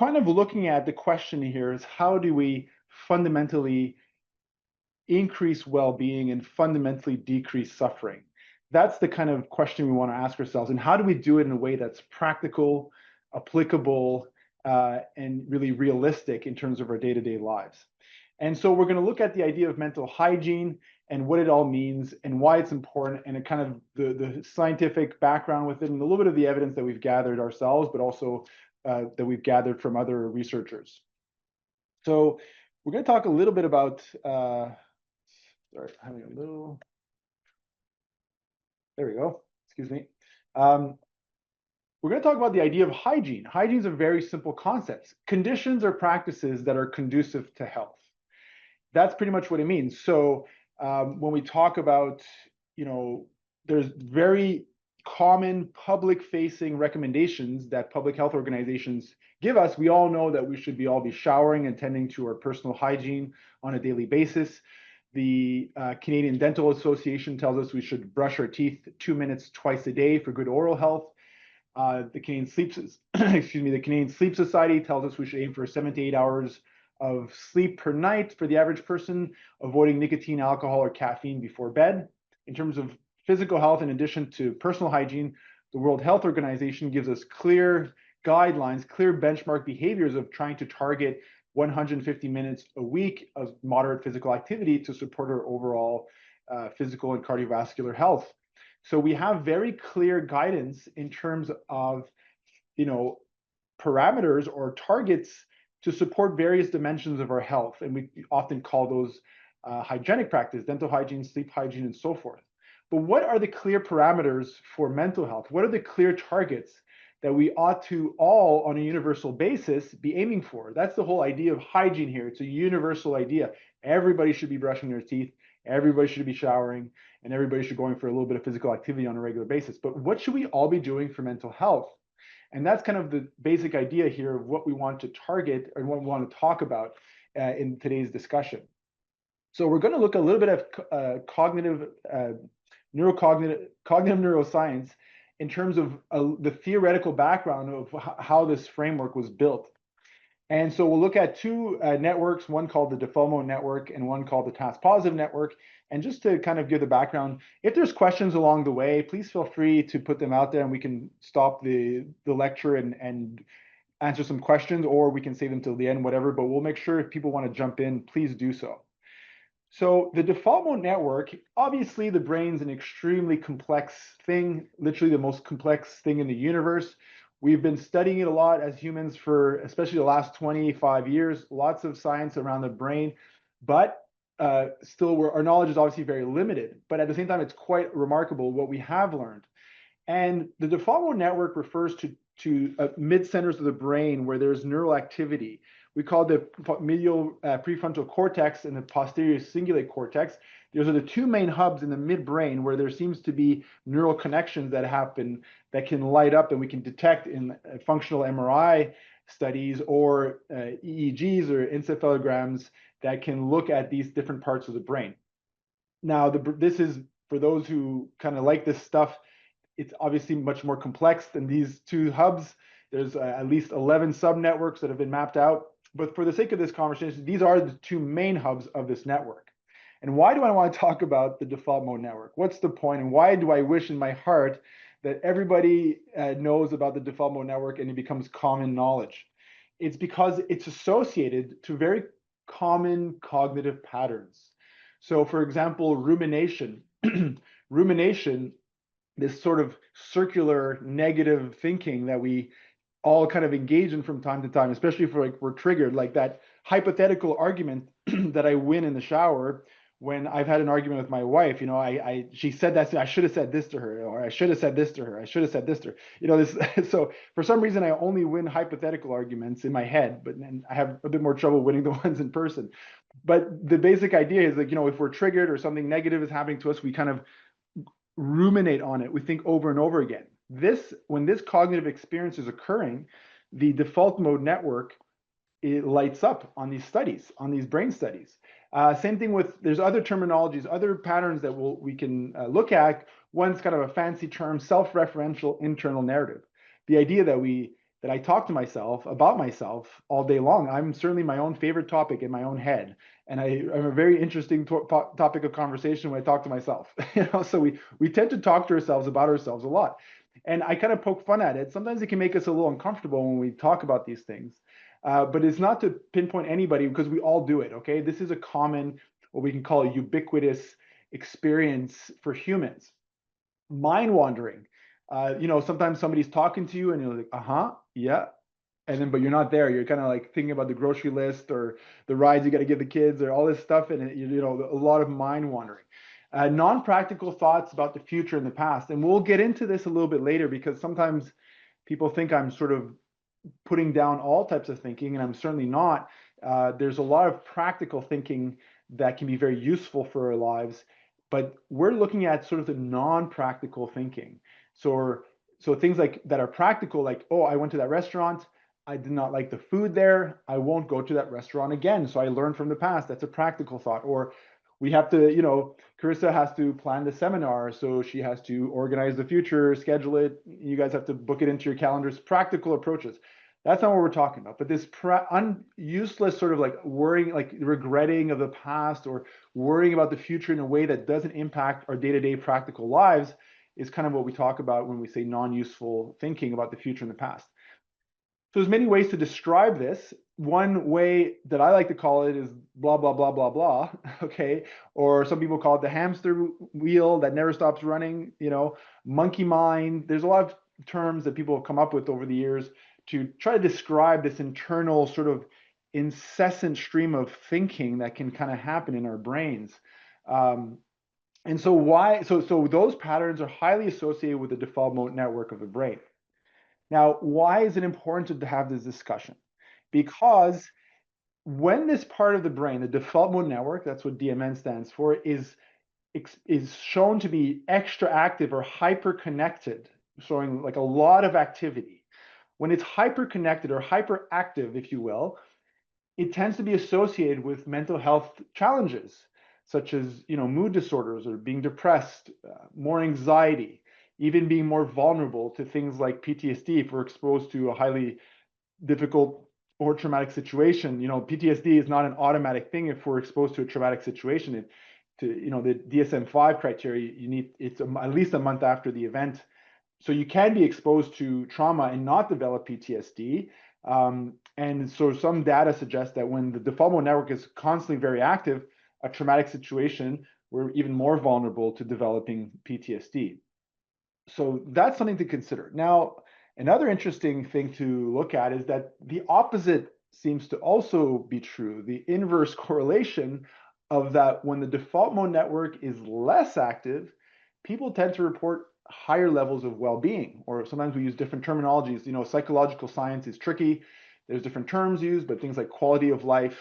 kind of looking at the question here is how do we fundamentally increase well-being and fundamentally decrease suffering? That's the kind of question we want to ask ourselves. And how do we do it in a way that's practical, applicable, and really realistic in terms of our day-to-day lives? And so we're going to look at the idea of mental hygiene and what it all means and why it's important, and a kind of the scientific background with it, and a little bit of the evidence that we've gathered ourselves, but also that we've gathered from other researchers. So we're going to talk a little bit about, sorry, having a little, there we go, excuse me. We're going to talk about the idea of hygiene. Hygiene is a very simple concept. Conditions or practices that are conducive to health. That's pretty much what it means. So when we talk about, there's very common public-facing recommendations that public health organizations give us. We all know that we should all be showering and tending to our personal hygiene on a daily basis. The Canadian Dental Association tells us we should brush our teeth 2 minutes twice a day for good oral health. The Canadian Sleep Society tells us we should aim for 7 to 8 hours of sleep per night for the average person, avoiding nicotine, alcohol, or caffeine before bed. In terms of physical health, in addition to personal hygiene, the World Health Organization gives us clear guidelines, clear benchmark behaviors of trying to target 150 minutes a week of moderate physical activity to support our overall physical and cardiovascular health. So we have very clear guidance in terms of, parameters or targets to support various dimensions of our health. And we often call those hygienic practice, dental hygiene, sleep hygiene, and so forth. But what are the clear parameters for mental health? What are the clear targets that we ought to all, on a universal basis, be aiming for? That's the whole idea of hygiene here. It's a universal idea. Everybody should be brushing their teeth, everybody should be showering, and everybody should be going for a little bit of physical activity on a regular basis. But what should we all be doing for mental health? And that's kind of the basic idea here of what we want to target and what we want to talk about in today's discussion. So we're going to look a little bit at cognitive neuroscience in terms of the theoretical background of how this framework was built. And so we'll look at two networks, one called the default mode network and one called the task positive network. And just to kind of give the background, if there's questions along the way, please feel free to put them out there and we can stop the lecture and answer some questions, or we can save them till the end, whatever, but we'll make sure if people want to jump in, please do so. So the default mode network, obviously the brain's an extremely complex thing, literally the most complex thing in the universe. We've been studying it a lot as humans for especially the last 25 years, lots of science around the brain, but still our knowledge is obviously very limited, but at the same time, it's quite remarkable what we have learned. And the default mode network refers to mid-centers of the brain where there's neural activity. We call the medial prefrontal cortex and the posterior cingulate cortex. Those are the two main hubs in the midbrain where there seems to be neural connections that happen that can light up and we can detect in functional MRI studies or EEGs or encephalograms that can look at these different parts of the brain. Now, this is for those who kind of like this stuff. It's obviously much more complex than these two hubs. There's at least 11 subnetworks that have been mapped out. But for the sake of this conversation, these are the two main hubs of this network. And why do I want to talk about the default mode network? What's the point? And why do I wish in my heart that everybody knows about the default mode network and it becomes common knowledge? It's because it's associated to very common cognitive patterns. So for example, rumination. Rumination, this sort of circular negative thinking that we all kind of engage in from time to time, especially if we're triggered, like that hypothetical argument that I win in the shower when I've had an argument with my wife. She said that, I should have said this to her, or I should have said this to her, I should have said this to her. So for some reason, I only win hypothetical arguments in my head, but then I have a bit more trouble winning the ones in person. But the basic idea is like, if we're triggered or something negative is happening to us, we kind of ruminate on it. We think over and over again. When this cognitive experience is occurring, the default mode network, it lights up on these studies, on these brain studies. Same thing with, there's other terminologies, other patterns that we can look at. One's kind of a fancy term, self-referential internal narrative. The idea that we that I talk to myself about myself all day long. I'm certainly my own favorite topic in my own head. And I'm a very interesting topic of conversation when I talk to myself. So we tend to talk to ourselves about ourselves a lot. And I kind of poke fun at it. Sometimes it can make us a little uncomfortable when we talk about these things. But it's not to pinpoint anybody because we all do it, okay? This is a common, what we can call a ubiquitous experience for humans. Mind wandering. Sometimes somebody's talking to you and you're like, uh-huh, yeah. And then, but you're not there. You're kind of like thinking about the grocery list or the rides you got to give the kids or all this stuff. And, a lot of mind wandering. Non-practical thoughts about the future and the past. And we'll get into this a little bit later because sometimes people think I'm sort of putting down all types of thinking, and I'm certainly not. There's a lot of practical thinking that can be very useful for our lives, but we're looking at sort of the non-practical thinking. So things like that are practical, like, oh, I went to that restaurant, I did not like the food there, I won't go to that restaurant again. So I learned from the past. That's a practical thought. Or we have to, Carissa has to plan the seminar, so she has to organize the future, schedule it. You guys have to book it into your calendars. Practical approaches. That's not what we're talking about. But this useless sort of like worrying, like regretting of the past or worrying about the future in a way that doesn't impact our day-to-day practical lives is kind of what we talk about when we say non-useful thinking about the future and the past. So there's many ways to describe this. One way that I like to call it is blah, blah, blah, blah, blah, okay? Or some people call it the hamster wheel that never stops running, monkey mind. There's a lot of terms that people have come up with over the years to try to describe this internal sort of incessant stream of thinking that can kind of happen in our brains. And so those patterns are highly associated with the default mode network of the brain. Now, why is it important to have this discussion? Because when this part of the brain, the default mode network, that's what DMN stands for, is shown to be extra active or hyper connected, showing like a lot of activity. When it's hyper connected or hyperactive, if you will, it tends to be associated with mental health challenges, such as mood disorders or being depressed, more anxiety, even being more vulnerable to things like PTSD if we're exposed to a highly difficult or traumatic situation. PTSD is not an automatic thing if we're exposed to a traumatic situation. The DSM-5 criteria, it's at least a month after the event. So you can be exposed to trauma and not develop PTSD. And so some data suggests that when the default mode network is constantly very active, a traumatic situation, we're even more vulnerable to developing PTSD. So that's something to consider. Now, another interesting thing to look at is that the opposite seems to also be true. The inverse correlation of that when the default mode network is less active, people tend to report higher levels of well-being, or sometimes we use different terminologies. Psychological science is tricky. There's different terms used, but things like quality of life,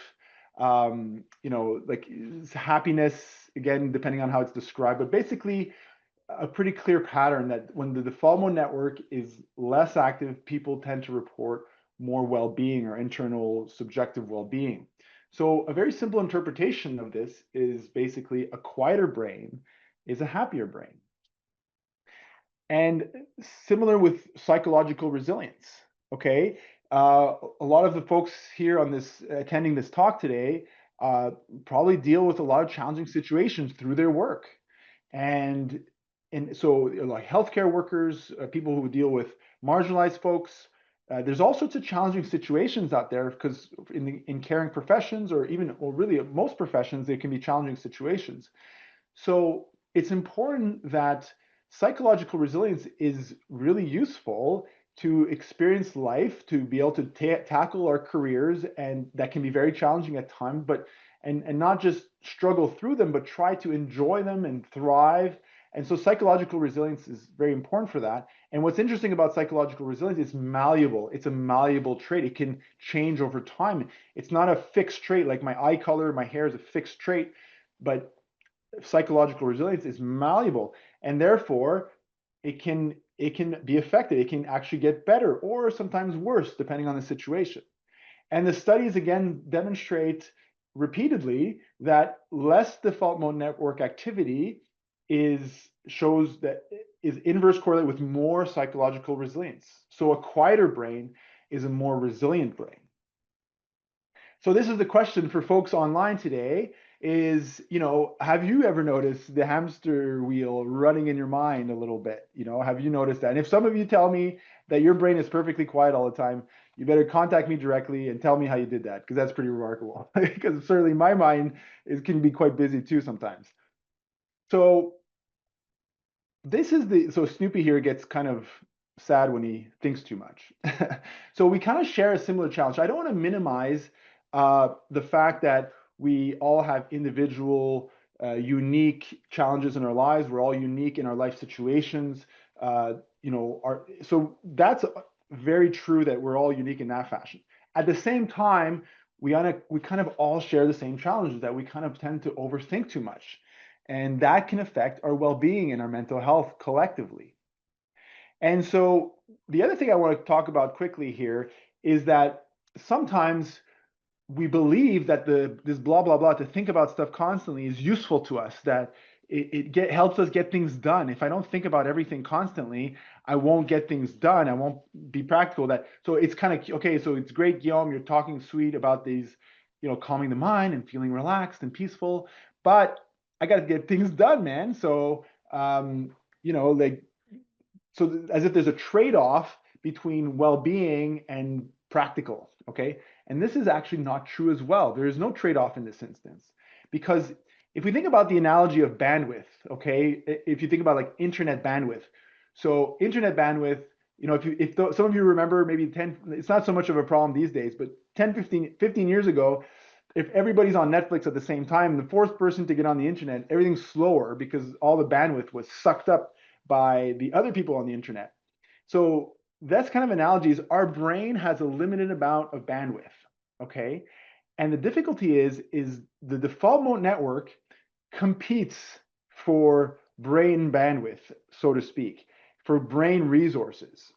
like happiness, again, depending on how it's described, but basically a pretty clear pattern that when the default mode network is less active, people tend to report more well-being or internal subjective well-being. So a very simple interpretation of this is basically a quieter brain is a happier brain. And similar with psychological resilience, okay? A lot of the folks here on this attending this talk today probably deal with a lot of challenging situations through their work. And so like healthcare workers, people who deal with marginalized folks, there's all sorts of challenging situations out there because in caring professions or really most professions, there can be challenging situations. So it's important that psychological resilience is really useful to experience life, to be able to tackle our careers, and that can be very challenging at times, but and not just struggle through them, but try to enjoy them and thrive. And so psychological resilience is very important for that. And what's interesting about psychological resilience is malleable. It's a malleable trait. It can change over time. It's not a fixed trait like my eye color, my hair is a fixed trait, but psychological resilience is malleable, and therefore it can be affected. It can actually get better or sometimes worse depending on the situation. And the studies again demonstrate repeatedly that less default mode network activity shows that is inverse correlate with more psychological resilience. So a quieter brain is a more resilient brain. So this is the question for folks online today is, have you ever noticed the hamster wheel running in your mind a little bit? Have you noticed that? And if some of you tell me that your brain is perfectly quiet all the time, you better contact me directly and tell me how you did that, because that's pretty remarkable. Because certainly my mind can be quite busy too sometimes. So so Snoopy here gets kind of sad when he thinks too much. So we kind of share a similar challenge. I don't want to minimize the fact that we all have individual, unique challenges in our lives. We're all unique in our life situations. So that's very true that we're all unique in that fashion. At the same time, we kind of all share the same challenges, that we kind of tend to overthink too much. And that can affect our well-being and our mental health collectively. And so the other thing I want to talk about quickly here is that sometimes we believe that this blah, blah, blah, to think about stuff constantly is useful to us, that it helps us get things done. If I don't think about everything constantly, I won't get things done. I won't be practical. So it's kind of, okay, so it's great, Guillaume, you're talking sweet about these, calming the mind and feeling relaxed and peaceful, but I got to get things done, man. So, as if there's a trade-off between well-being and practical, okay? And this is actually not true as well. There is no trade-off in this instance, because if we think about the analogy of bandwidth, okay, if you think about like internet bandwidth, so internet bandwidth, some of you remember maybe 10, it's not so much of a problem these days, but 10, 15 years ago, if everybody's on Netflix at the same time, the fourth person to get on the internet, everything's slower because all the bandwidth was sucked up by the other people on the internet. So that's kind of analogies. Our brain has a limited amount of bandwidth, okay? And the difficulty is the default mode network competes for brain bandwidth, so to speak, for brain resources.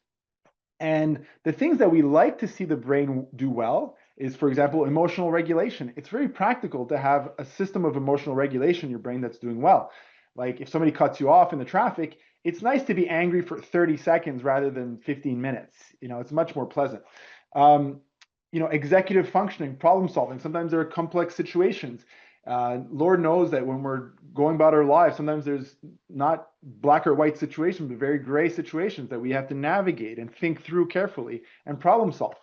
And the things that we like to see the brain do well is, for example, emotional regulation. It's very practical to have a system of emotional regulation in your brain that's doing well. Like if somebody cuts you off in the traffic, it's nice to be angry for 30 seconds rather than 15 minutes. It's much more pleasant. Executive functioning, problem solving. Sometimes there are complex situations. Lord knows that when we're going about our lives, sometimes there's not black or white situations, but very gray situations that we have to navigate and think through carefully and problem solve.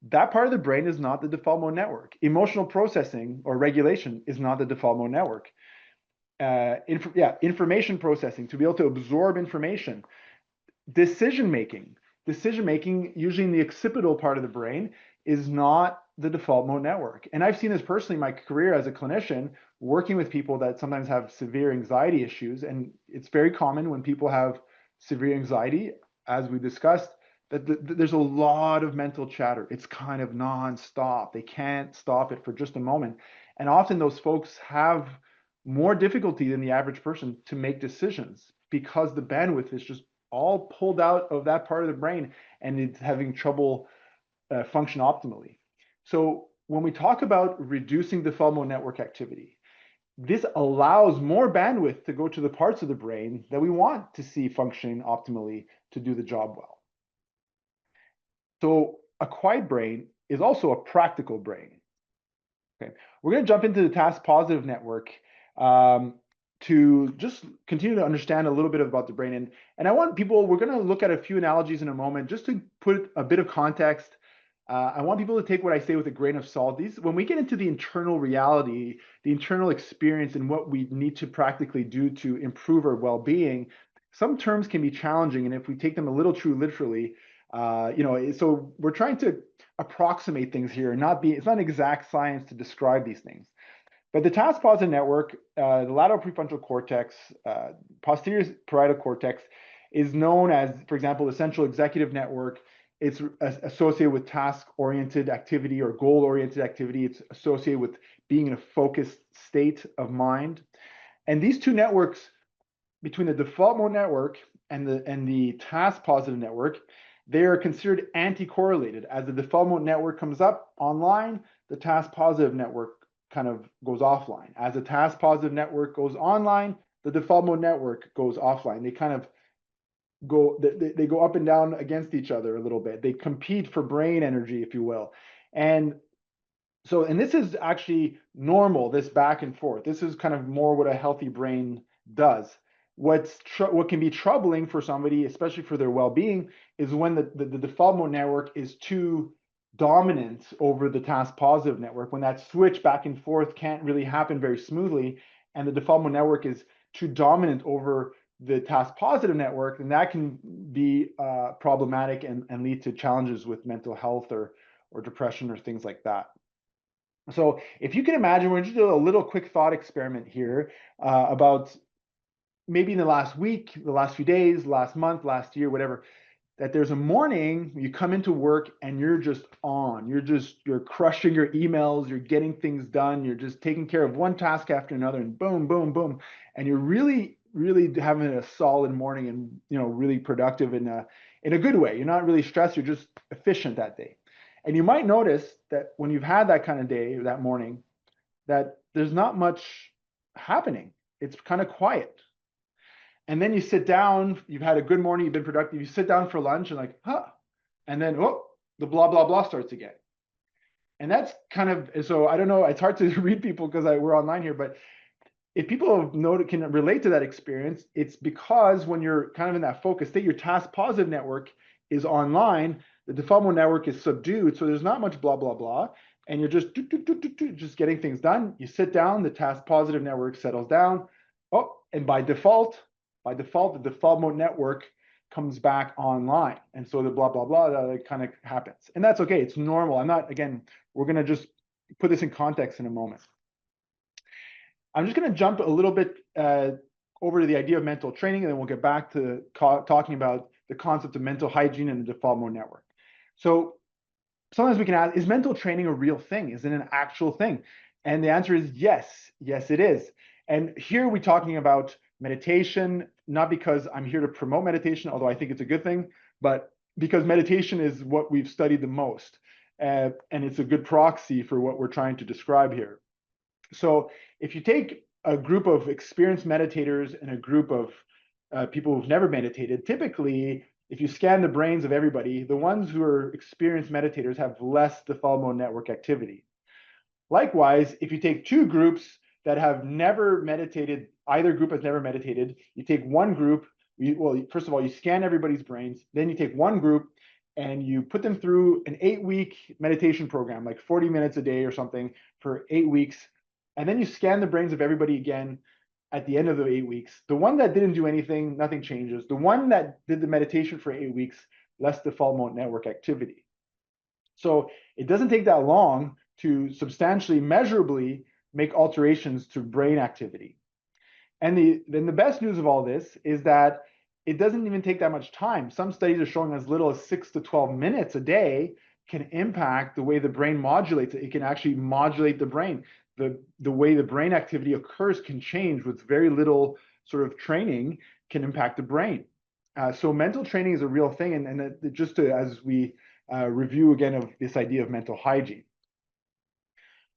That part of the brain is not the default mode network. Emotional processing or regulation is not the default mode network. Information processing, to be able to absorb information. Decision making, usually in the occipital part of the brain, is not the default mode network. And I've seen this personally in my career as a clinician, working with people that sometimes have severe anxiety issues. And it's very common when people have severe anxiety, as we discussed, that there's a lot of mental chatter. It's kind of nonstop. They can't stop it for just a moment. And often those folks have more difficulty than the average person to make decisions, because the bandwidth is just all pulled out of that part of the brain and it's having trouble function optimally. So when we talk about reducing default mode network activity, this allows more bandwidth to go to the parts of the brain that we want to see functioning optimally to do the job well. So a quiet brain is also a practical brain. Okay, we're going to jump into the task positive network to just continue to understand a little bit about the brain. And I want people, we're going to look at a few analogies in a moment, just to put a bit of context. I want people to take what I say with a grain of salt. When we get into the internal reality, the internal experience, and what we need to practically do to improve our well-being, some terms can be challenging. And if we take them a little too literally, so we're trying to approximate things here, and it's not an exact science to describe these things. But the task positive network, the lateral prefrontal cortex, posterior parietal cortex, is known as, for example, the central executive network. It's associated with task-oriented activity or goal-oriented activity. It's associated with being in a focused state of mind. And these two networks, between the default mode network and the task positive network, they are considered anti-correlated. As the default mode network comes up online, the task positive network kind of goes offline. As the task positive network goes online, the default mode network goes offline. they go up and down against each other a little bit. They compete for brain energy, if you will. And and this is actually normal, this back and forth. This is kind of more what a healthy brain does. What can be troubling for somebody, especially for their well-being, is when the default mode network is too dominant over the task positive network, when that switch back and forth can't really happen very smoothly, and the default mode network is too dominant over the task positive network, then that can be problematic and lead to challenges with mental health or depression or things like that. So if you can imagine, we're just doing a little quick thought experiment here about maybe in the last week, the last few days, last month, last year, whatever, that there's a morning you come into work and you're just on. You're crushing your emails, you're getting things done, you're just taking care of one task after another, and boom, boom, boom, and you're really, really having a solid morning and really productive in a good way. You're not really stressed, you're just efficient that day. And you might notice that when you've had that kind of day, or that morning, that there's not much happening. It's kind of quiet. And then you sit down, you've had a good morning, you've been productive, you sit down for lunch and and then, the blah, blah, blah starts again. And that's kind of, so I don't know, it's hard to read people because we're online here, but if people can relate to that experience, it's because when you're kind of in that focus state, your task positive network is online, the default mode network is subdued, so there's not much blah, blah, blah, and you're just getting things done. You sit down, the task positive network settles down, and by default, the default mode network comes back online. And so the blah, blah, blah, that kind of happens. And that's okay, it's normal. We're gonna just put this in context in a moment. I'm just gonna jump a little bit over to the idea of mental training, and then we'll get back to talking about the concept of mental hygiene and the default mode network. So sometimes we can ask, is mental training a real thing? Is it an actual thing? And the answer is yes. Yes, it is. And here we're talking about meditation, not because I'm here to promote meditation, although I think it's a good thing, but because meditation is what we've studied the most. And it's a good proxy for what we're trying to describe here. So if you take a group of experienced meditators and a group of people who've never meditated, typically, if you scan the brains of everybody, the ones who are experienced meditators have less default mode network activity. Likewise, if you take two groups that have never meditated, either group has never meditated, you take one group, first of all, you scan everybody's brains, then you take one group and you put them through an 8-week meditation program, like 40 minutes a day or something for 8 weeks, and then you scan the brains of everybody again at the end of the 8 weeks. The one that didn't do anything, nothing changes. The one that did the meditation for 8 weeks, less default mode network activity. So it doesn't take that long to substantially, measurably make alterations to brain activity. And then the best news of all this is that it doesn't even take that much time. Some studies are showing as little as 6 to 12 minutes a day can impact the way the brain modulates it. It can actually modulate the brain. The way the brain activity occurs can change with very little sort of training, can impact the brain. So mental training is a real thing. And just as we review again of this idea of mental hygiene.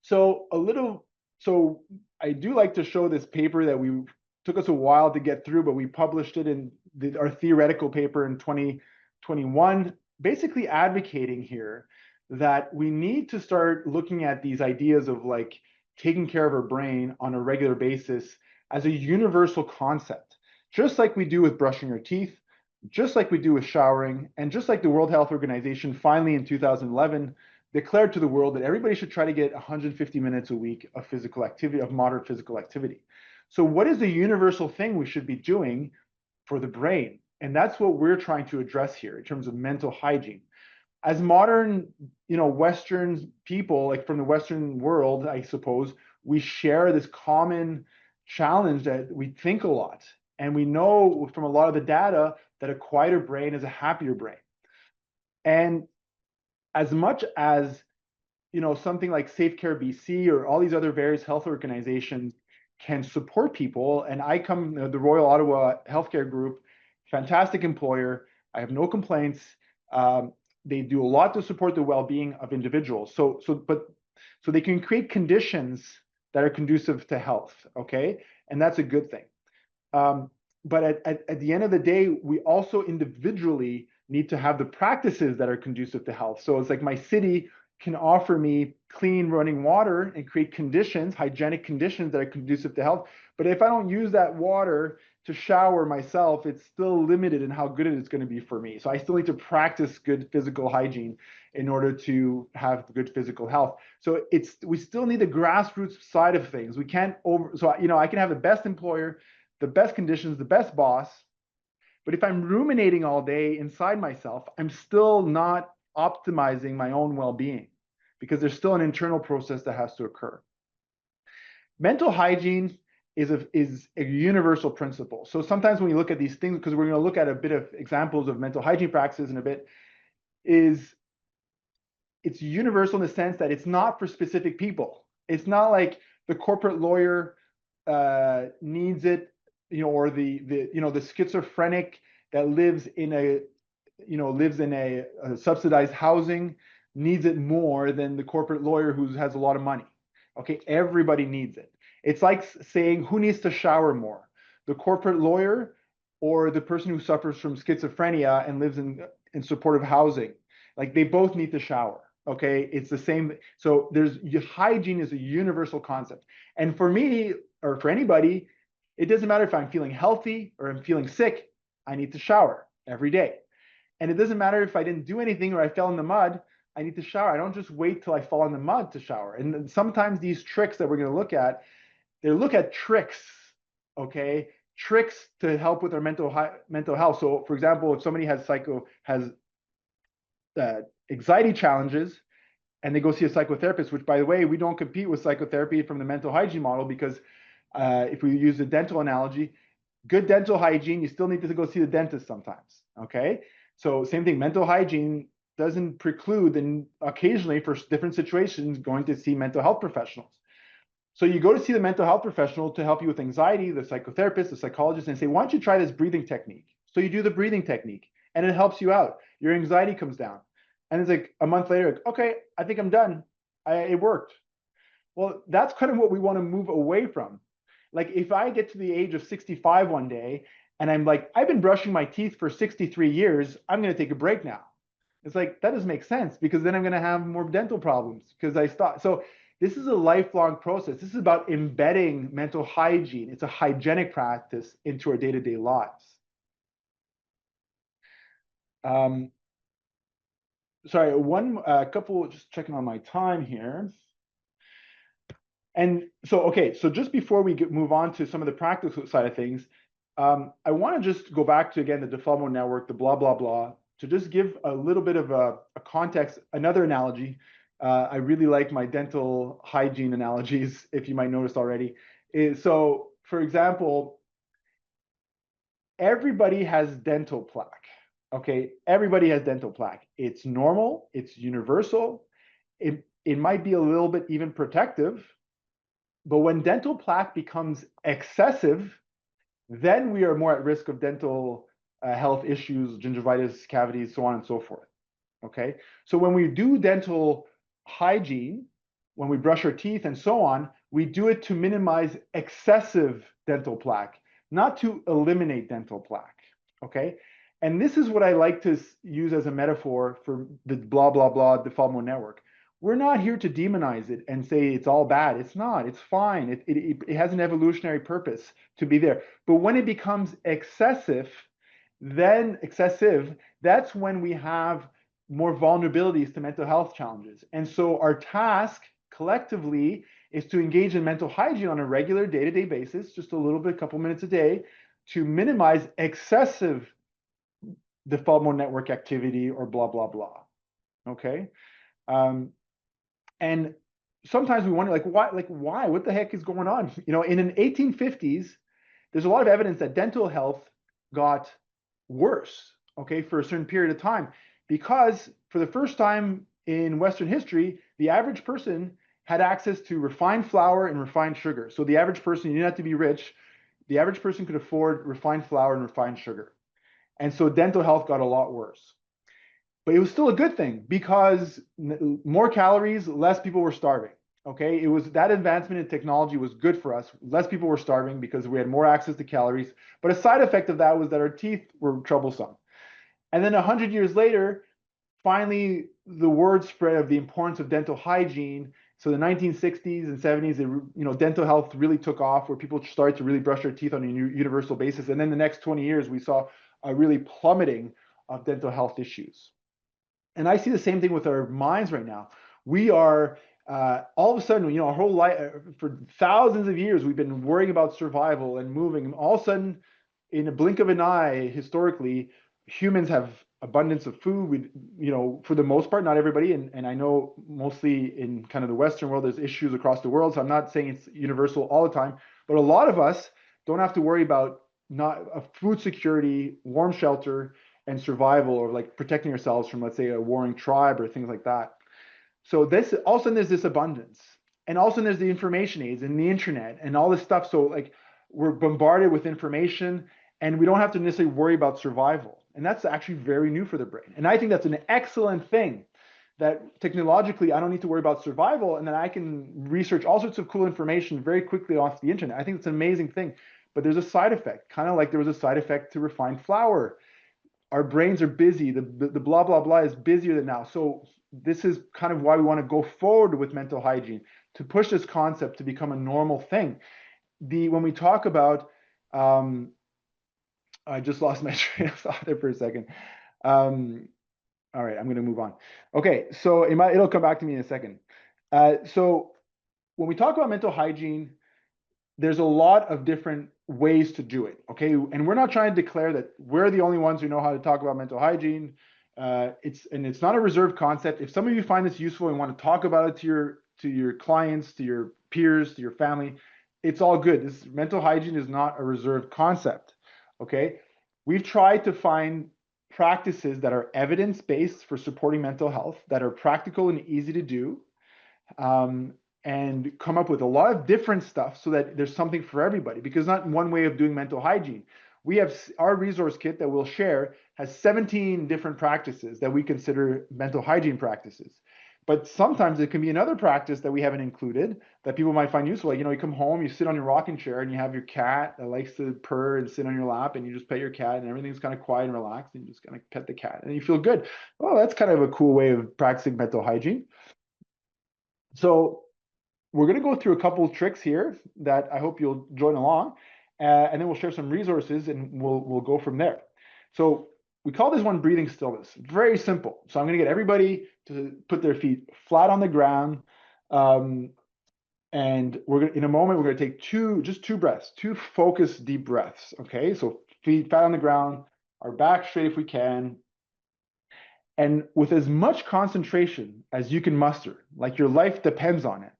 So I do like to show this paper that took us a while to get through, but we published it in our theoretical paper in 2021, basically advocating here that we need to start looking at these ideas of like taking care of our brain on a regular basis as a universal concept, just like we do with brushing our teeth, just like we do with showering, and just like the World Health Organization finally in 2011 declared to the world that everybody should try to get 150 minutes a week of physical activity, of moderate physical activity. So what is the universal thing we should be doing for the brain? And that's what we're trying to address here in terms of mental hygiene. As modern, Western people, like from the Western world, I suppose, we share this common challenge that we think a lot. And we know from a lot of the data that a quieter brain is a happier brain. And as much as something like Safe Care BC or all these other various health organizations can support people, and I come the Royal Ottawa Healthcare Group, fantastic employer, I have no complaints. They do a lot to support the well-being of individuals. So they can create conditions that are conducive to health, okay? And that's a good thing. but at the end of the day, we also individually need to have the practices that are conducive to health. So it's like my city can offer me clean running water and create conditions, hygienic conditions that are conducive to health. But if I don't use that water to shower myself, it's still limited in how good it is going to be for me. So I still need to practice good physical hygiene in order to have good physical health. So we still need the grassroots side of things. We can't so I can have the best employer, the best conditions, the best boss, but if I'm ruminating all day inside myself, I'm still not optimizing my own well-being because there's still an internal process that has to occur. Mental hygiene is a universal principle. So sometimes when you look at these things, because we're going to look at a bit of examples of mental hygiene practices in a bit, it's universal in the sense that it's not for specific people. It's not like the corporate lawyer needs it, or the schizophrenic that lives in a subsidized housing needs it more than the corporate lawyer who has a lot of money. Okay, everybody needs it. It's like saying who needs to shower more, the corporate lawyer or the person who suffers from schizophrenia and lives in supportive housing. Like they both need to shower. Okay, it's the same. So hygiene is a universal concept. And for me, or for anybody, it doesn't matter if I'm feeling healthy or I'm feeling sick, I need to shower every day. And it doesn't matter if I didn't do anything or I fell in the mud, I need to shower. I don't just wait till I fall in the mud to shower. And sometimes these tricks that we're going to look at, they look at tricks, okay? Tricks to help with our mental health. So for example, if somebody has anxiety challenges, and they go see a psychotherapist, which by the way, we don't compete with psychotherapy from the mental hygiene model because if we use the dental analogy, good dental hygiene, you still need to go see the dentist sometimes, okay? So same thing, mental hygiene doesn't preclude, and occasionally for different situations, going to see mental health professionals. So you go to see the mental health professional to help you with anxiety, the psychotherapist, the psychologist, and say, why don't you try this breathing technique? So you do the breathing technique and it helps you out. Your anxiety comes down. And it's like a month later, okay, I think I'm done. It worked. Well, that's kind of what we want to move away from. Like if I get to the age of 65 one day and I'm like, I've been brushing my teeth for 63 years, I'm going to take a break now. It's like, that doesn't make sense because then I'm going to have more dental problems because I stopped. So this is a lifelong process. This is about embedding mental hygiene. It's a hygienic practice into our day-to-day lives. Sorry, couple, just checking on my time here. And so, okay, so just before we move on to some of the practical side of things, I want to just go back to, again, the default network, the blah, blah, blah, to just give a little bit of a context, another analogy. I really like my dental hygiene analogies, if you might notice already. So, for example, everybody has dental plaque. Okay, everybody has dental plaque. It's normal, it's universal. It might be a little bit even protective, but when dental plaque becomes excessive, then we are more at risk of dental health issues, gingivitis, cavities, so on and so forth. Okay, so when we do dental hygiene, when we brush our teeth and so on, we do it to minimize excessive dental plaque, not to eliminate dental plaque. Okay, and this is what I like to use as a metaphor for the blah, blah, blah default mode network. We're not here to demonize it and say it's all bad. It's not. It's fine. It has an evolutionary purpose to be there. But when it becomes excessive, that's when we have more vulnerabilities to mental health challenges. And so our task collectively is to engage in mental hygiene on a regular day-to-day basis, just a little bit, a couple minutes a day, to minimize excessive default mode network activity or blah, blah, blah. Okay. And sometimes we wonder, why? What the heck is going on? In the 1850s, there's a lot of evidence that dental health got worse, okay, for a certain period of time, because for the first time in Western history, the average person had access to refined flour and refined sugar. So the average person, you didn't have to be rich, the average person could afford refined flour and refined sugar. And so dental health got a lot worse. But it was still a good thing because more calories, less people were starving. Okay, it was that advancement in technology was good for us. Less people were starving because we had more access to calories. But a side effect of that was that our teeth were troublesome. And then 100 years later, finally, the word spread of the importance of dental hygiene. So the 1960s and 70s, dental health really took off, where people started to really brush their teeth on a universal basis. And then the next 20 years, we saw a really plummeting of dental health issues. And I see the same thing with our minds right now. We are all of a sudden, our whole life, for thousands of years, we've been worrying about survival and moving. And all of a sudden, in a blink of an eye, historically, humans have abundance of food. For the most part, not everybody, and I know mostly in kind of the Western world, there's issues across the world. So I'm not saying it's universal all the time, but a lot of us don't have to worry about not food security, warm shelter, and survival, or like protecting ourselves from, let's say, a warring tribe or things like that. So this all of a sudden there's this abundance, and all of a sudden there's the information age and the internet and all this stuff. So like we're bombarded with information, and we don't have to necessarily worry about survival. And that's actually very new for the brain. And I think that's an excellent thing, that technologically I don't need to worry about survival, and then I can research all sorts of cool information very quickly off the internet. I think it's an amazing thing. But there's a side effect, kind of like there was a side effect to refined flour. Our brains are busy. The blah, blah, blah is busier than now. So this is kind of why we want to go forward with mental hygiene, to push this concept to become a normal thing. When we talk about, I just lost my train of thought there for a second. All right, I'm going to move on. Okay, so it'll come back to me in a second. So when we talk about mental hygiene, there's a lot of different ways to do it, okay? And we're not trying to declare that we're the only ones who know how to talk about mental hygiene. It's not a reserved concept. If some of you find this useful and want to talk about it to your clients, to your peers, to your family, it's all good. This mental hygiene is not a reserved concept, okay? We've tried to find practices that are evidence-based for supporting mental health, that are practical and easy to do, and come up with a lot of different stuff so that there's something for everybody, because not one way of doing mental hygiene. We have our resource kit that we'll share has 17 different practices that we consider mental hygiene practices. But sometimes it can be another practice that we haven't included that people might find useful. Like, you come home, you sit on your rocking chair, and you have your cat that likes to purr and sit on your lap, and you just pet your cat, and everything's kind of quiet and relaxed, and you just kind of pet the cat, and you feel good. Oh, that's kind of a cool way of practicing mental hygiene. So we're going to go through a couple of tricks here that I hope you'll join along, and then we'll share some resources, and we'll go from there. So we call this one breathing stillness. Very simple. So I'm going to get everybody to put their feet flat on the ground, and in a moment we're going to take just two breaths, two focused deep breaths. Okay, so feet flat on the ground, our back straight if we can, and with as much concentration as you can muster, like your life depends on it.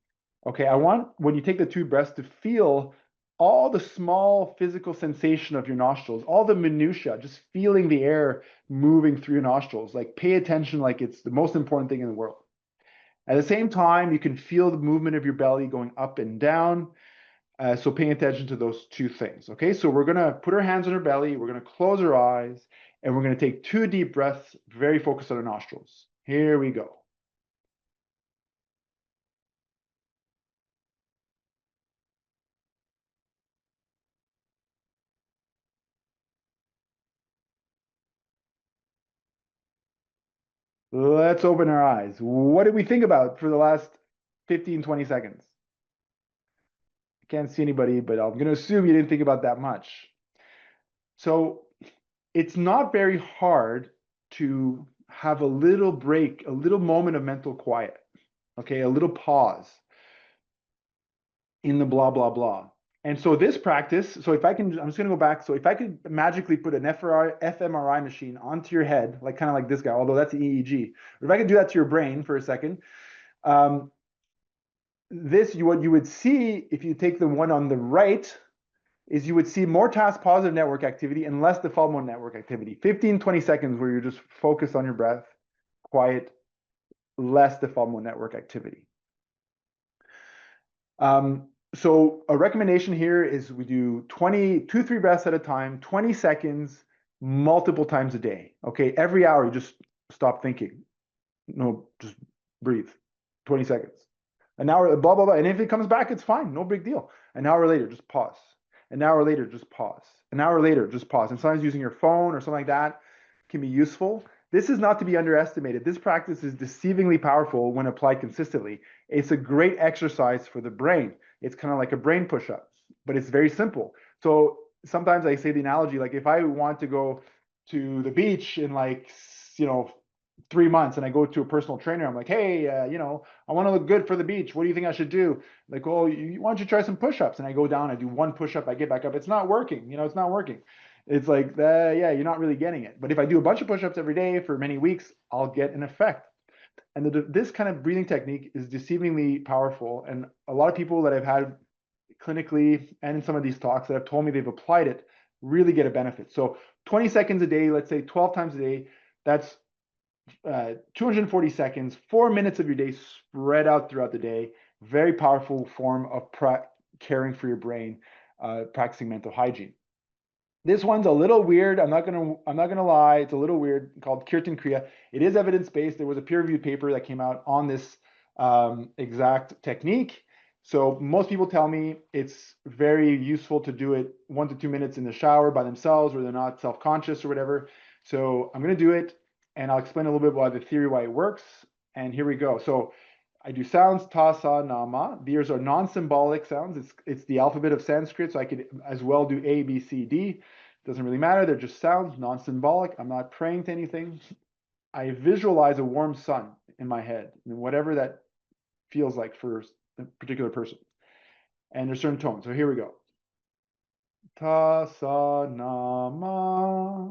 Okay, I want, when you take the two breaths, to feel all the small physical sensation of your nostrils, all the minutia, just feeling the air moving through your nostrils. Like, pay attention like it's the most important thing in the world. At the same time, you can feel the movement of your belly going up and down. So paying attention to those two things. Okay, so we're going to put our hands on our belly, we're going to close our eyes, and we're going to take two deep breaths, very focused on our nostrils. Here we go. Let's open our eyes. What did we think about for the last 15, 20 seconds? I can't see anybody, but I'm going to assume you didn't think about that much. So it's not very hard to have a little break, a little moment of mental quiet, okay, a little pause in the blah, blah, blah. And so this practice, so if I can, I'm just going to go back. So if I could magically put an fMRI machine onto your head, like kind of like this guy, although that's an EEG, but if I could do that to your brain for a second, what you would see if you take the one on the right is you would see more task positive network activity and less default mode network activity. 15, 20 seconds where you're just focused on your breath, quiet, less default mode network activity. So a recommendation here is we do 2-3 breaths at a time, 20 seconds, multiple times a day. Okay, every hour you just stop thinking. No, just breathe. 20 seconds. An hour, blah, blah, blah. And if it comes back, it's fine. No big deal. An hour later, just pause. An hour later, just pause. An hour later, just pause. And sometimes using your phone or something like that can be useful. This is not to be underestimated. This practice is deceivingly powerful when applied consistently. It's a great exercise for the brain. It's kind of like a brain push-up, but it's very simple. So sometimes I say the analogy, like if I want to go to the beach in like, 3 months and I go to a personal trainer, I'm like, hey, I want to look good for the beach. What do you think I should do? Like, oh, why don't you try some push-ups? And I go down, I do one push-up, I get back up. It's not working. It's not working. It's like, yeah, you're not really getting it. But if I do a bunch of push-ups every day for many weeks, I'll get an effect. And this kind of breathing technique is deceivingly powerful. And a lot of people that I've had clinically and in some of these talks that have told me they've applied it really get a benefit. So 20 seconds a day, let's say 12 times a day, that's 240 seconds, 4 minutes of your day spread out throughout the day. Very powerful form of caring for your brain, practicing mental hygiene. This one's a little weird. I'm not gonna lie. It's a little weird. Called Kirtan Kriya. It is evidence-based. There was a peer-reviewed paper that came out on this exact technique. So most people tell me it's very useful to do it 1 to 2 minutes in the shower by themselves, or they're not self-conscious or whatever. So I'm gonna do it, and I'll explain a little bit why the theory why it works. And here we go. So I do sounds, ta, sa, na, ma. These are non-symbolic sounds. It's the alphabet of Sanskrit, so I could as well do A, B, C, D. Doesn't really matter. They're just sounds, non-symbolic. I'm not praying to anything. I visualize a warm sun in my head, and whatever that feels like for a particular person. And there's certain tones. So here we go. Ta, sa, na, ma.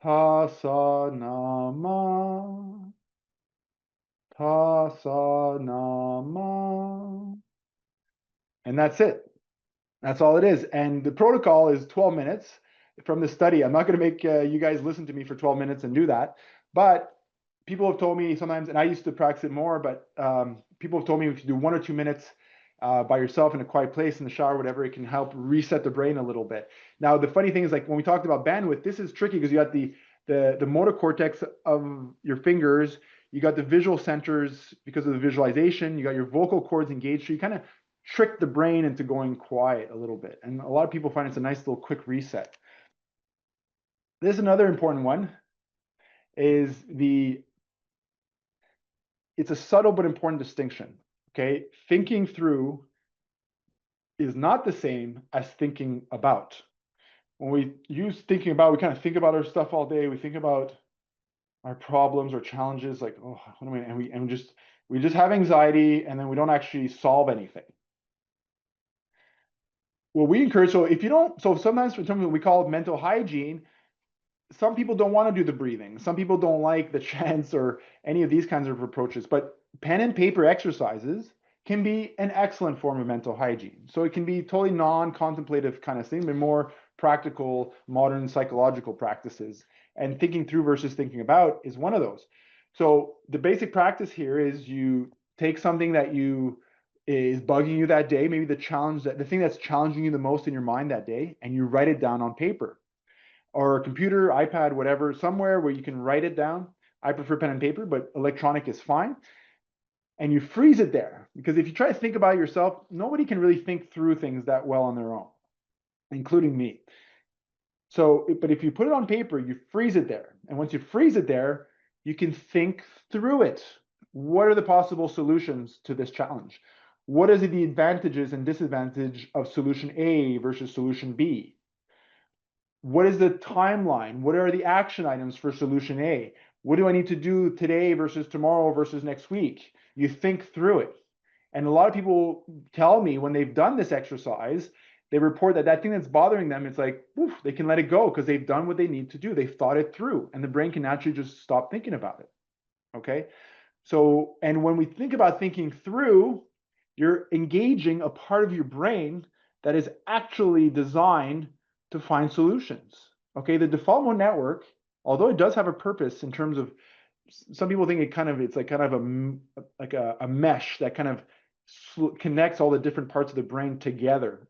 Ta, sa, na, ma. Ta, sa, na, ma. And that's it. That's all it is. And the protocol is 12 minutes from the study. I'm not going to make you guys listen to me for 12 minutes and do that. But people have told me sometimes, and I used to practice it more, but people have told me if you do 1 or 2 minutes by yourself in a quiet place, in the shower, whatever, it can help reset the brain a little bit. Now, the funny thing is, like when we talked about bandwidth, this is tricky because you got the motor cortex of your fingers, you got the visual centers because of the visualization, you got your vocal cords engaged, so you kind of trick the brain into going quiet a little bit. And a lot of people find it's a nice little quick reset. This is another important one, is it's a subtle but important distinction, okay? Thinking through is not the same as thinking about. When we use thinking about, we kind of think about our stuff all day. We think about our problems or challenges, like, oh, what do we, and we just have anxiety, and then we don't actually solve anything. What we encourage, so if you don't, so sometimes in terms of what we call mental hygiene, some people don't want to do the breathing. Some people don't like the chants or any of these kinds of approaches, but pen and paper exercises can be an excellent form of mental hygiene. So it can be totally non-contemplative kind of thing, but more practical, modern psychological practices. And thinking through versus thinking about is one of those. So the basic practice here is you take something that is bugging you that day, maybe the thing that's challenging you the most in your mind that day, and you write it down on paper or a computer, iPad, whatever, somewhere where you can write it down. I prefer pen and paper, but electronic is fine. And you freeze it there, because if you try to think about it yourself, nobody can really think through things that well on their own, including me. So, but if you put it on paper, you freeze it there. And once you freeze it there, you can think through it. What are the possible solutions to this challenge? What is the advantages and disadvantage of solution A versus solution B? What is the timeline? What are the action items for solution A? What do I need to do today versus tomorrow versus next week? You think through it. And a lot of people tell me when they've done this exercise, they report that thing that's bothering them, it's like, oof, they can let it go because they've done what they need to do. They've thought it through, and the brain can actually just stop thinking about it. Okay. So, and when we think about thinking through, you're engaging a part of your brain that is actually designed to find solutions. Okay, the default mode network, although it does have a purpose in terms of, some people think it's like kind of a mesh that kind of connects all the different parts of the brain together.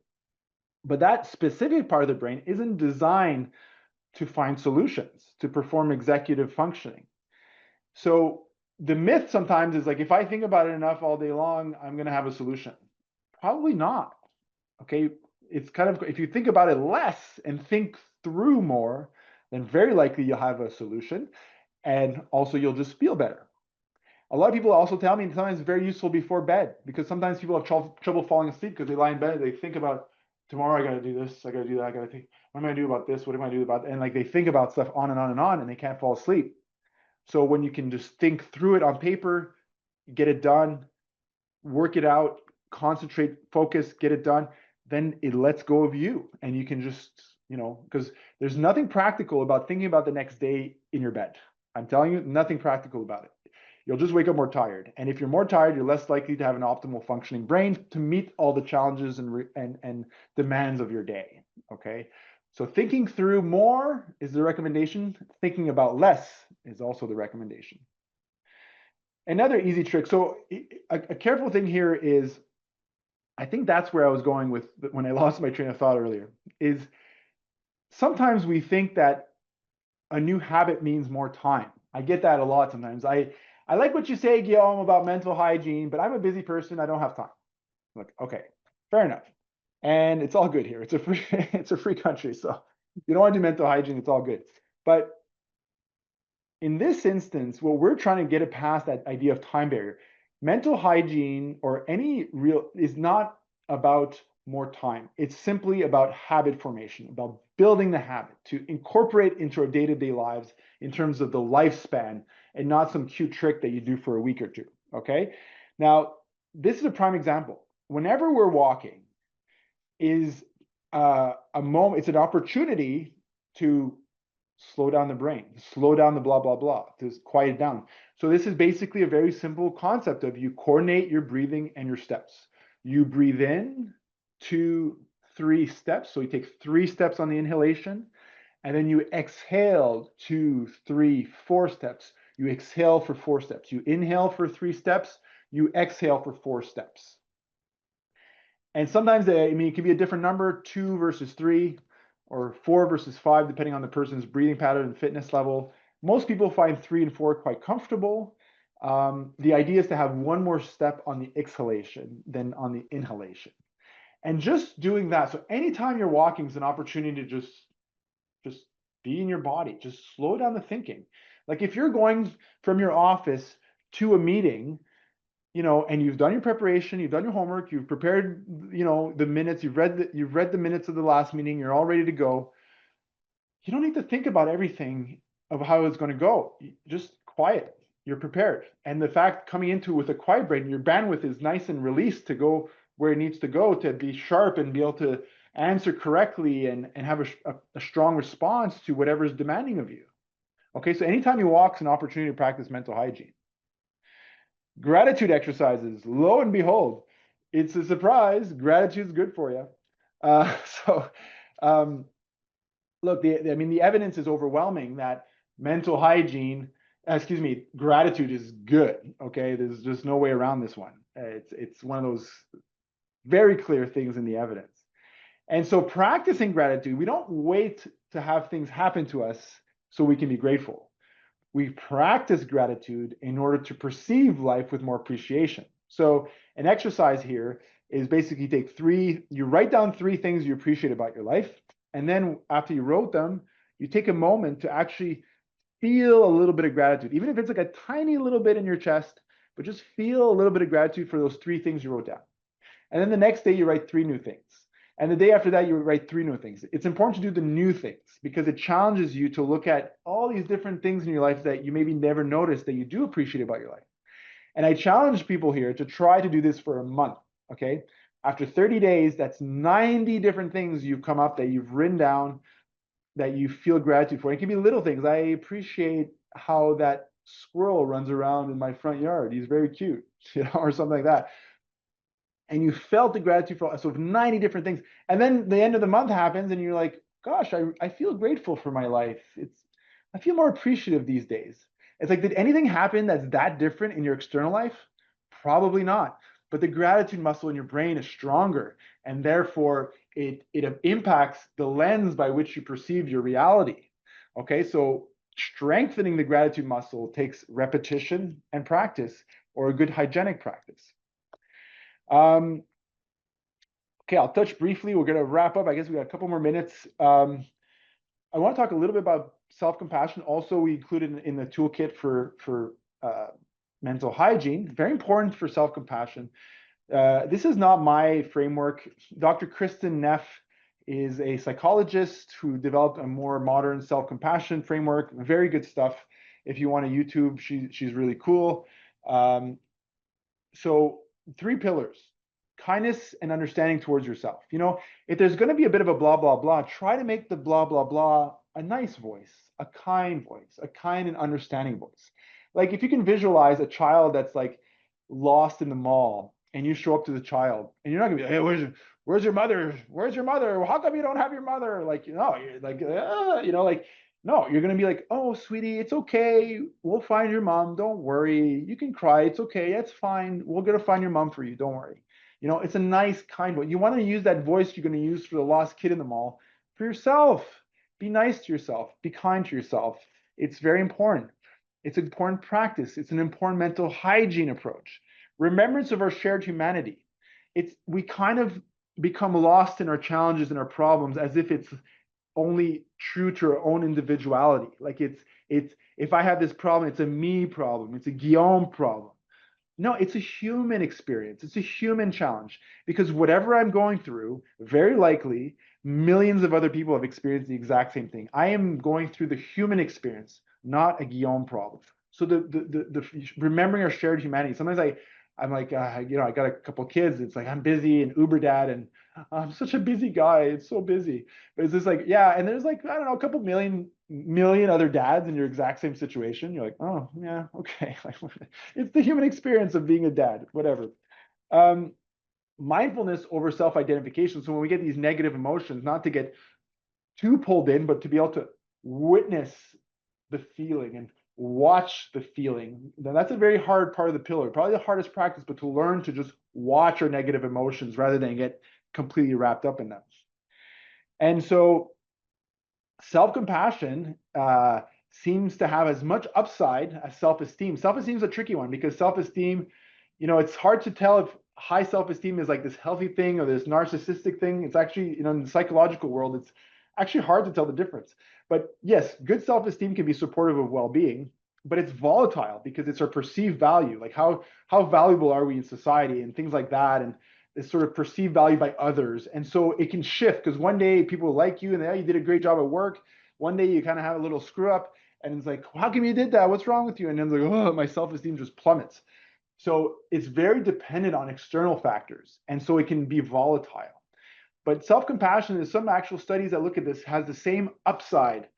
But that specific part of the brain isn't designed to find solutions, to perform executive functioning. So the myth sometimes is like, if I think about it enough all day long, I'm going to have a solution. Probably not. Okay. It's kind of, if you think about it less and think through more, then very likely you'll have a solution. And also you'll just feel better. A lot of people also tell me sometimes it's very useful before bed, because sometimes people have trouble falling asleep because they lie in bed, they think about tomorrow, I got to do this, I got to do that, I got to think, what am I going to do about this? What am I going to do about that? And like they think about stuff on and on and on, and they can't fall asleep. So when you can just think through it on paper, get it done, work it out, concentrate, focus, get it done, then it lets go of you. And you can just, because there's nothing practical about thinking about the next day in your bed. I'm telling you, nothing practical about it. You'll just wake up more tired. And if you're more tired, you're less likely to have an optimal functioning brain to meet all the challenges and demands of your day. Okay. So thinking through more is the recommendation. Thinking about less is also the recommendation. Another easy trick. So a careful thing here is, I think that's where I was going with when I lost my train of thought earlier, is sometimes we think that a new habit means more time. I get that a lot sometimes. I like what you say, Guillaume, about mental hygiene, but I'm a busy person. I don't have time. Like, okay, fair enough. And it's all good here. It's a free, it's a free country. So you don't want to do mental hygiene. It's all good. But in this instance, what we're trying to get it past that idea of time barrier. Mental hygiene or any real is not about more time. It's simply about habit formation, about building the habit to incorporate into our day-to-day lives in terms of the lifespan, and not some cute trick that you do for a week or two. Okay. Now, this is a prime example. Whenever we're walking, is a moment, it's an opportunity to slow down the brain, slow down the blah, blah, blah, to quiet down. So this is basically a very simple concept of you coordinate your breathing and your steps. You breathe in 2, 3 steps. So you take 3 steps on the inhalation, and then you exhale 2, 3, 4 steps. You exhale for 4 steps. You inhale for 3 steps. You exhale for 4 steps. And sometimes, it can be a different number, 2 versus 3, or 4 versus 5, depending on the person's breathing pattern and fitness level. Most people find 3 and 4 quite comfortable. The idea is to have one more step on the exhalation than on the inhalation. And just doing that, so anytime you're walking is an opportunity to just be in your body, just slow down the thinking. Like if you're going from your office to a meeting, and you've done your preparation, you've done your homework, you've prepared, the minutes, you've read the minutes of the last meeting, you're all ready to go. You don't need to think about everything of how it's going to go. Just quiet. You're prepared. And the fact coming into with a quiet brain, your bandwidth is nice and released to go where it needs to go, to be sharp and be able to answer correctly and have a strong response to whatever is demanding of you. Okay, so anytime you walk is an opportunity to practice mental hygiene. Gratitude exercises, lo and behold, it's a surprise. Gratitude is good for you. So, look, the evidence is overwhelming that mental hygiene, gratitude is good. Okay, there's just no way around this one. It's one of those very clear things in the evidence. And so, practicing gratitude, we don't wait to have things happen to us so we can be grateful. We practice gratitude in order to perceive life with more appreciation. So an exercise here is basically you write down 3 things you appreciate about your life. And then after you wrote them, you take a moment to actually feel a little bit of gratitude, even if it's like a tiny little bit in your chest, but just feel a little bit of gratitude for those 3 things you wrote down. And then the next day you write 3 new things. And the day after that, you write 3 new things. It's important to do the new things because it challenges you to look at all these different things in your life that you maybe never noticed that you do appreciate about your life. And I challenge people here to try to do this for a month, okay? After 30 days, that's 90 different things you've come up that you've written down that you feel gratitude for. It can be little things. I appreciate how that squirrel runs around in my front yard. He's very cute, or something like that. And you felt the gratitude for, so 90 different things. And then the end of the month happens and you're like, gosh, I feel grateful for my life. I feel more appreciative these days. It's like, did anything happen that's that different in your external life? Probably not. But the gratitude muscle in your brain is stronger. And therefore it impacts the lens by which you perceive your reality. Okay, so strengthening the gratitude muscle takes repetition and practice, or a good hygienic practice. Okay, I'll touch briefly. We're going to wrap up. I guess we got a couple more minutes. I want to talk a little bit about self-compassion. Also, we included in the toolkit for mental hygiene. Very important for self-compassion. This is not my framework. Dr. Kristen Neff is a psychologist who developed a more modern self-compassion framework. Very good stuff. If you want to YouTube, she's really cool. So 3 pillars: kindness and understanding towards yourself. You know, if there's going to be a bit of a blah, blah, blah, try to make the blah, blah, blah a nice voice, a kind voice, a kind and understanding voice. Like if you can visualize a child that's like lost in the mall and you show up to the child and you're not gonna be like, hey, where's your mother? Where's your mother? How come you don't have your mother? Like, you know, you're like, like, no, you're gonna be like, oh, sweetie, it's okay. We'll find your mom. Don't worry. You can cry. It's okay. It's fine. We're gonna find your mom for you. Don't worry. You know, it's a nice, kind way. You want to use that voice you're going to use for the lost kid in the mall for yourself. Be nice to yourself. Be kind to yourself. It's very important. It's an important practice. It's an important mental hygiene approach. Remembrance of our shared humanity. We kind of become lost in our challenges and our problems as if it's only true to our own individuality. Like it's if I have this problem, it's a me problem. It's a Guillaume problem. No, it's a human experience. It's a human challenge, because whatever I'm going through, very likely millions of other people have experienced the exact same thing. I am going through the human experience, not a Guillaume problem. So the remembering our shared humanity. Sometimes I'm like, I got a couple kids. It's like I'm busy and Uber dad, and I'm such a busy guy. It's so busy. But it's just like, yeah. And there's like, I don't know, a couple million other dads in your exact same situation. You're like, oh yeah, okay. It's the human experience of being a dad, whatever. Mindfulness over self-identification. So when we get these negative emotions, not to get too pulled in, but to be able to witness the feeling and watch the feeling. Now, that's a very hard part of the pillar, probably the hardest practice, but to learn to just watch our negative emotions rather than get completely wrapped up in them. And so self-compassion seems to have as much upside as self-esteem. Self-esteem is a tricky one, because self-esteem, it's hard to tell if high self-esteem is like this healthy thing or this narcissistic thing. It's actually, in the psychological world, it's actually hard to tell the difference. But yes, good self-esteem can be supportive of well-being, but it's volatile because it's our perceived value. Like how valuable are we in society and things like that, and this sort of perceived value by others. And so it can shift, because one day people like you and you did a great job at work. One day you kind of have a little screw up and it's like, how come you did that? What's wrong with you? And then it's like, oh, my self-esteem just plummets. So it's very dependent on external factors. And so it can be volatile. But self-compassion, there's some actual studies that look at this, has the same upside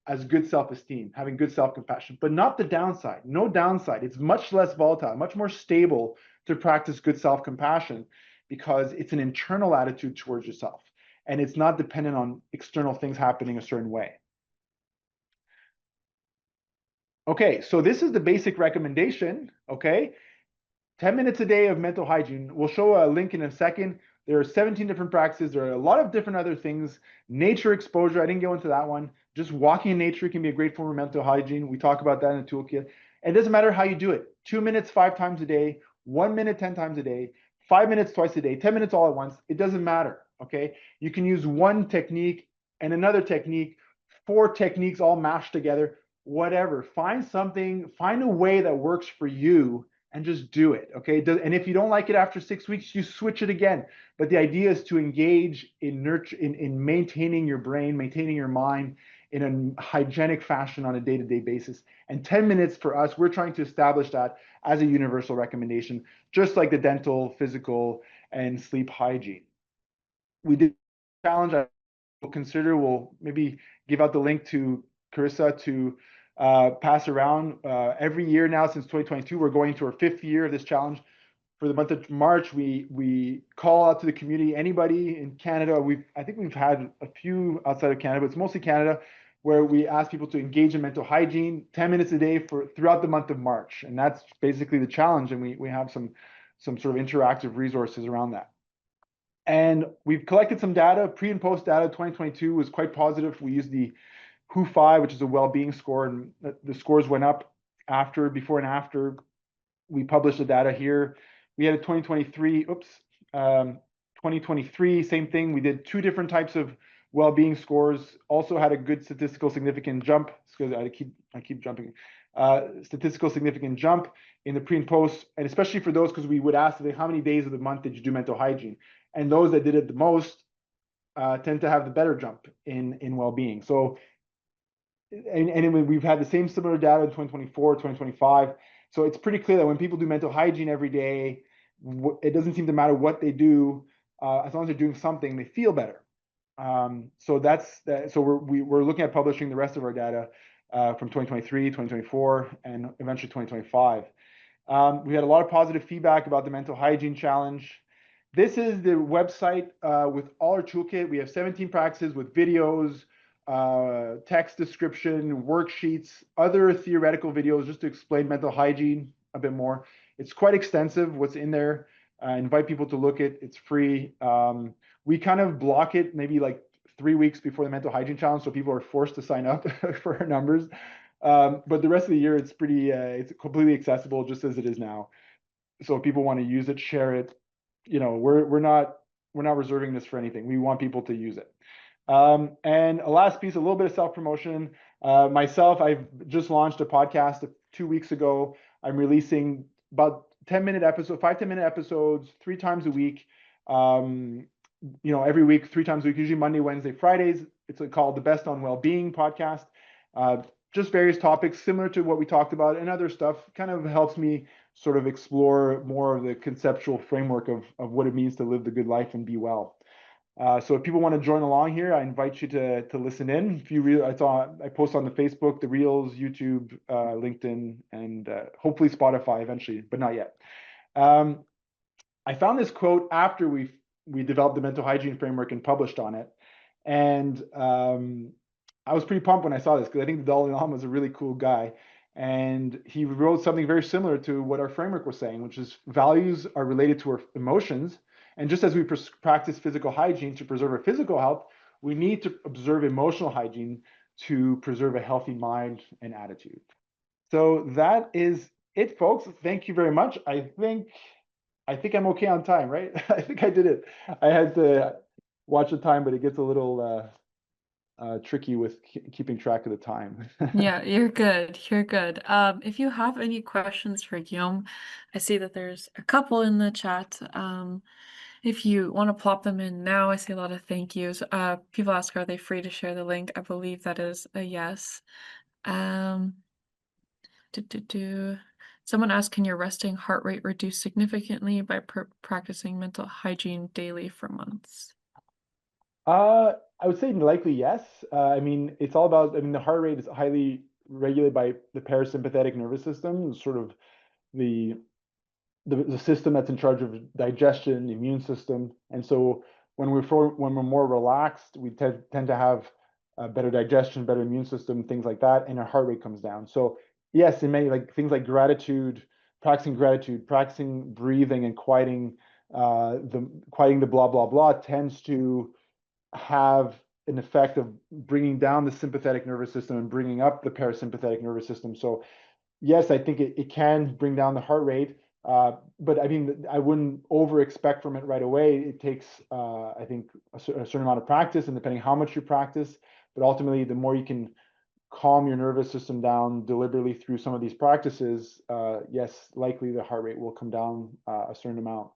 as good self-esteem, having good self-compassion, but not the downside. No downside. It's much less volatile, much more stable to practice good self-compassion, because it's an internal attitude towards yourself and it's not dependent on external things happening a certain way. Okay, so this is the basic recommendation, okay? 10 minutes a day of mental hygiene. We'll show a link in a second. There are 17 different practices. There are a lot of different other things. Nature exposure, I didn't go into that one. Just walking in nature can be a great form of mental hygiene. We talk about that in the toolkit. And it doesn't matter how you do it. 2 minutes, 5 times a day, 1 minute, 10 times a day, 5 minutes twice a day, 10 minutes all at once. It doesn't matter, okay? You can use one technique and another technique, 4 techniques all mashed together, whatever. Find something, find a way that works for you and just do it, okay? And if you don't like it after 6 weeks, you switch it again. But the idea is to engage in maintaining your brain, maintaining your mind in a hygienic fashion on a day-to-day basis. And 10 minutes for us, we're trying to establish that as a universal recommendation, just like the dental, physical, and sleep hygiene. We did a challenge I will consider. We'll maybe give out the link to Carissa to pass around every year now since 2022. We're going to our 5th year of this challenge. For the month of March, we call out to the community, anybody in Canada. I think we've had a few outside of Canada, but it's mostly Canada, where we ask people to engage in mental hygiene 10 minutes a day throughout the month of March. And that's basically the challenge. And we have some sort of interactive resources around that. And we've collected some data, pre and post data. 2022 was quite positive. We used the WHO-5, which is a well-being score, and the scores went up before and after. We published the data here. We had a 2023, same thing. We did 2 different types of well-being scores. Also had a good statistical significant jump. Because I keep jumping. Statistical significant jump in the pre and post, and especially for those, because we would ask them how many days of the month did you do mental hygiene, and those that did it the most tend to have the better jump in well-being. So, and we've had the same similar data in 2024, 2025. So it's pretty clear that when people do mental hygiene every day, it doesn't seem to matter what they do, as long as they're doing something, they feel better. So that's that. So we're looking at publishing the rest of our data from 2023, 2024, and eventually 2025. We had a lot of positive feedback about the mental hygiene challenge. This is the website with all our toolkit. We have 17 practices with videos, text description, worksheets, other theoretical videos just to explain mental hygiene a bit more. It's quite extensive what's in there. I invite people to look at it. It's free. We kind of block it maybe like 3 weeks before the mental hygiene challenge, so people are forced to sign up for our numbers. But the rest of the year, it's it's completely accessible, just as it is now. So if people want to use it, share it. We're not reserving this for anything. We want people to use it. And a last piece, a little bit of self-promotion. Myself, I've just launched a podcast 2 weeks ago. I'm releasing about 10-minute episodes, 5-10-minute episodes, 3 times a week. Every week, 3 times a week, usually Monday, Wednesday, Fridays. It's called the Best on Wellbeing podcast. Just various topics similar to what we talked about, and other stuff kind of helps me sort of explore more of the conceptual framework of what it means to live the good life and be well. So if people want to join along here, I invite you to listen in. I post on the Facebook, the Reels, YouTube, LinkedIn, and hopefully Spotify eventually, but not yet. I found this quote after we developed the mental hygiene framework and published on it, and I was pretty pumped when I saw this, because I think the Dalai Lama is a really cool guy, and he wrote something very similar to what our framework was saying, which is values are related to our emotions. And just as we practice physical hygiene to preserve our physical health, we need to observe emotional hygiene to preserve a healthy mind and attitude. So that is it, folks. Thank you very much. I think I'm okay on time, right? I think I did it. I had to watch the time, but it gets a little tricky with keeping track of the time. Yeah, you're good. You're good. If you have any questions for Guillaume, I see that there's a couple in the chat. If you want to plop them in now, I see a lot of thank yous. People ask, are they free to share the link? I believe that is a yes. Um, Someone asked, can your resting heart rate reduce significantly by practicing mental hygiene daily for months? I would say likely yes. It's all about, the heart rate is highly regulated by the parasympathetic nervous system, sort of the system that's in charge of digestion, the immune system. And so when we're more relaxed, we tend to have better digestion, better immune system, things like that, and our heart rate comes down. So yes, in many things like practicing breathing and quieting the blah blah blah tends to have an effect of bringing down the sympathetic nervous system and bringing up the parasympathetic nervous system. So yes, I think it can bring down the heart rate, but I wouldn't over expect from it right away. It takes, I think, a certain amount of practice, and depending how much you practice, but ultimately, the more you can calm your nervous system down deliberately through some of these practices, yes, likely the heart rate will come down a certain amount.